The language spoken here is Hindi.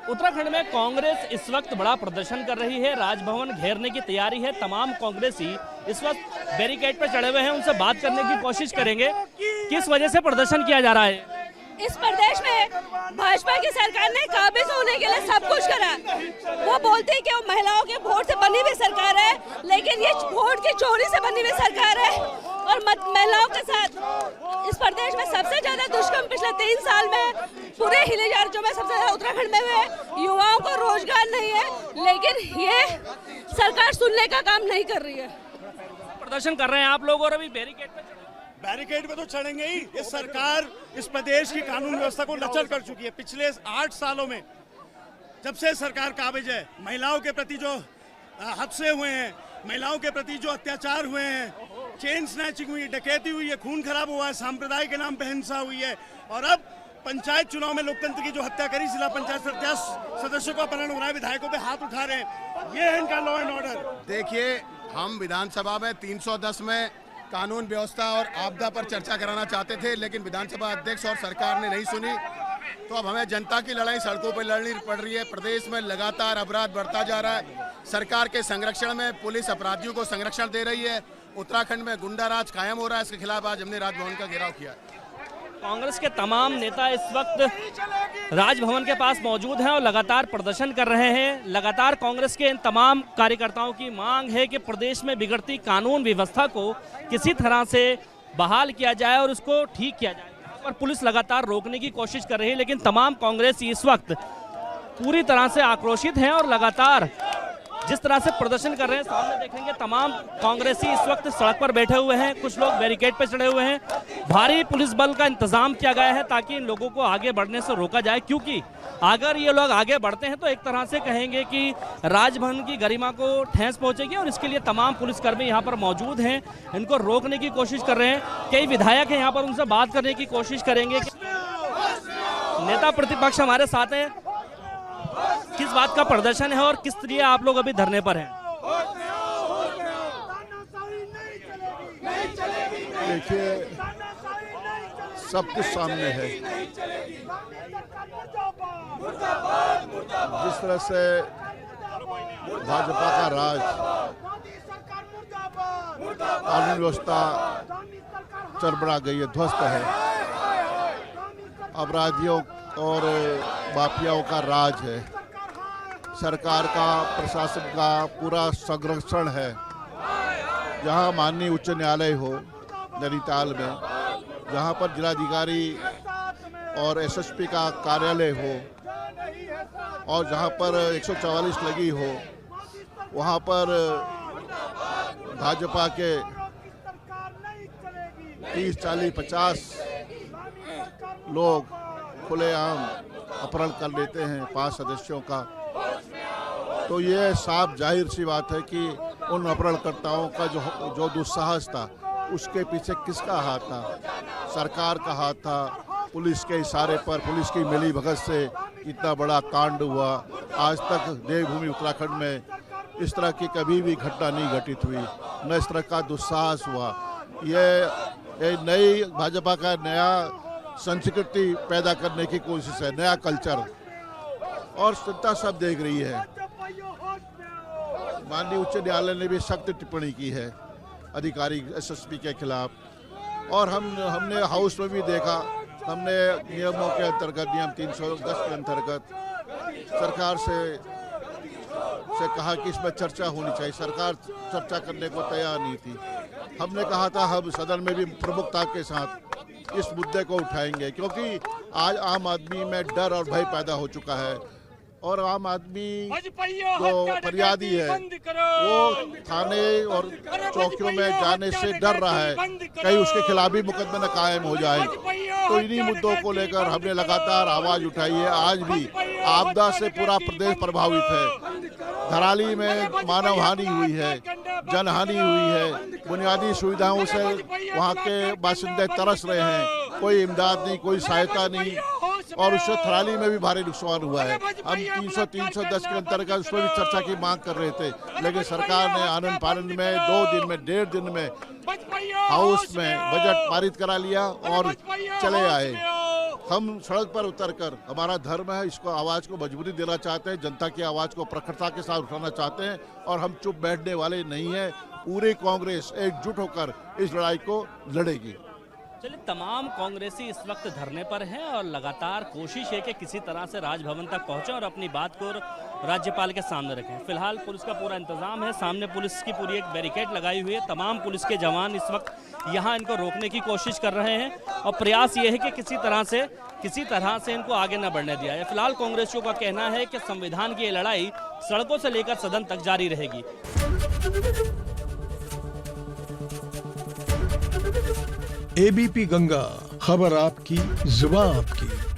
उत्तराखंड में कांग्रेस इस वक्त बड़ा प्रदर्शन कर रही है। राजभवन घेरने की तैयारी है। तमाम कांग्रेसी इस वक्त बैरिकेड पर चढ़े हुए हैं। उनसे बात करने की कोशिश करेंगे किस वजह से प्रदर्शन किया जा रहा है। इस प्रदेश में भाजपा की सरकार ने काबिज होने के लिए सब कुछ करा। वो बोलते हैं कि वो महिलाओं के वोट से बनी हुई सरकार है, लेकिन ये वोट की चोरी से बनी हुई सरकार है। और महिलाओं के साथ इस प्रदेश में सबसे ज्यादा दुष्कर्म पिछले 3 साल में पूरे हिली राज्यों में सबसे ज्यादा उत्तराखंड में हुए। युवाओं को रोजगार नहीं है, लेकिन ये सरकार सुनने का काम नहीं कर रही है। प्रदर्शन कर रहे हैं आप लोग और अभी बैरिकेड पे तो चढ़ेंगे ही। ये सरकार इस प्रदेश की कानून व्यवस्था को लचर कर चुकी है। पिछले 8 सालों में जब से सरकार काबिज है, महिलाओं के प्रति जो हादसे हुए हैं, महिलाओं के प्रति जो अत्याचार हुए हैं, चेन स्नैचिंग हुई, डकैती हुई है, खून खराब हुआ है, सांप्रदाय के नाम पे हिंसा हुई है, और अब पंचायत चुनाव में लोकतंत्र की जो हत्या करी, जिला पंचायत सदस्यों का अपहरण हो रहा है, विधायकों पे हाथ उठा रहे हैं। ये है इनका लॉ एंड ऑर्डर। देखिए, हम विधानसभा में 310 में कानून व्यवस्था और आपदा पर चर्चा कराना चाहते थे, लेकिन विधानसभा अध्यक्ष और सरकार ने नहीं सुनी। तो अब हमें जनता की लड़ाई सड़कों पर लड़नी पड़ रही है। प्रदेश में लगातार अपराध बढ़ता जा रहा है। सरकार के संरक्षण में पुलिस अपराधियों को संरक्षण दे रही है। उत्तराखंड में गुंडा राज कायम हो रहा है। इसके खिलाफ आज हमने राजभवन का घेराव किया। कांग्रेस के तमाम नेता इस वक्त राजभवन के पास मौजूद हैं और लगातार प्रदर्शन कर रहे हैं। लगातार कांग्रेस के इन तमाम कार्यकर्ताओं की मांग है कि प्रदेश में बिगड़ती कानून व्यवस्था को किसी तरह से बहाल किया जाए और उसको ठीक किया जाए। पर पुलिस लगातार रोकने की कोशिश कर रही है, लेकिन तमाम कांग्रेसी इस वक्त पूरी तरह से आक्रोशित हैं और लगातार जिस तरह से प्रदर्शन कर रहे हैं, सामने देखेंगे तमाम कांग्रेसी इस वक्त सड़क पर बैठे हुए हैं। कुछ लोग बैरिकेड पर चढ़े हुए हैं। भारी पुलिस बल का इंतजाम किया गया है ताकि इन लोगों को आगे बढ़ने से रोका जाए, क्योंकि अगर ये लोग आगे बढ़ते हैं तो एक तरह से कहेंगे कि राजभवन की गरिमा को ठेस पहुंचेगी, और इसके लिए तमाम पुलिसकर्मी यहाँ पर मौजूद हैं। इनको रोकने की कोशिश कर रहे हैं। कई विधायक हैं यहाँ पर, उनसे बात करने की कोशिश करेंगे। नेता प्रतिपक्ष हमारे साथ हैं। किस बात का प्रदर्शन है और किस लिए आप लोग अभी धरने पर हैं? देखिए, सब कुछ सामने है। जिस तरह से भाजपा का राज, कानून व्यवस्था चरमरा गई है, ध्वस्त है। अपराधियों और माफियाओं का राज है। सरकार का, प्रशासन का पूरा संरक्षण है। जहां माननीय उच्च न्यायालय हो नैनीताल में, जहां पर जिलाधिकारी और एसएसपी का कार्यालय हो, और जहां पर 144 लगी हो, वहां पर भाजपा के 30, 40, 50 लोग खुलेआम अपहरण कर लेते हैं 5 सदस्यों का। तो ये साफ जाहिर सी बात है कि उन अपहरणकर्ताओं का जो दुस्साहस था, उसके पीछे किसका हाथ था? सरकार का हाथ था। पुलिस के इशारे पर, पुलिस की मिलीभगत से इतना बड़ा कांड हुआ। आज तक देवभूमि उत्तराखंड में इस तरह की कभी भी घटना नहीं घटित हुई, न इस तरह का दुस्साहस हुआ। ये नई भाजपा का नया संस्कृति पैदा करने की कोशिश है, नया कल्चर, और जनता सब देख रही है। माननीय उच्च न्यायालय ने भी सख्त टिप्पणी की है अधिकारी एसएसपी के खिलाफ, और हमने हाउस में भी देखा। हमने नियमों के अंतर्गत, नियम 310 के अंतर्गत सरकार से कहा कि इसमें चर्चा होनी चाहिए। सरकार चर्चा करने को तैयार नहीं थी। हमने कहा था हम सदन में भी प्रमुखता के साथ इस मुद्दे को उठाएंगे, क्योंकि आज आम आदमी में डर और भय पैदा हो चुका है, और आम आदमी जो फरियादी है वो थाने और चौकियों में जाने से डर रहा है, कहीं उसके खिलाफ भी मुकदमा न कायम हो जाए। तो इन्हीं मुद्दों को लेकर हमने लगातार आवाज उठाई है। आज भी आपदा से पूरा प्रदेश प्रभावित है। धराली में मानव हानि हुई है, जनहानि हुई है, बुनियादी सुविधाओं से वहाँ के बासिंदे तरस रहे हैं। कोई इमदाद नहीं, कोई सहायता नहीं, और उससे थराली में भी भारी नुकसान हुआ है। हम 310 के अंतर्गत उसमें भी चर्चा की मांग कर रहे थे, लेकिन सरकार ने आनंद फानंद में 2 दिन में, 1.5 दिन में हाउस में बजट पारित करा लिया और चले आए। हम सड़क पर उतरकर, हमारा धर्म है, इसको आवाज को मजबूती देना चाहते हैं, जनता की आवाज को प्रखरता के साथ उठाना चाहते हैं और हम चुप बैठने वाले नहीं हैं। पूरी कांग्रेस एकजुट होकर इस लड़ाई को लड़ेगी। चलिए, तमाम कांग्रेसी इस वक्त धरने पर हैं और लगातार कोशिश है कि किसी तरह से राजभवन तक पहुंचे और अपनी बात को राज्यपाल के सामने रखें। फिलहाल पुलिस का पूरा इंतजाम है, सामने पुलिस की पूरी एक बैरिकेड लगाई हुई है। तमाम पुलिस के जवान इस वक्त यहाँ इनको रोकने की कोशिश कर रहे हैं और प्रयास ये है कि किसी तरह से इनको आगे न बढ़ने दिया जाए। फिलहाल कांग्रेसियों का कहना है कि संविधान की ये लड़ाई सड़कों से लेकर सदन तक जारी रहेगी। एबीपी गंगा, खबर आपकी, जुबान आपकी।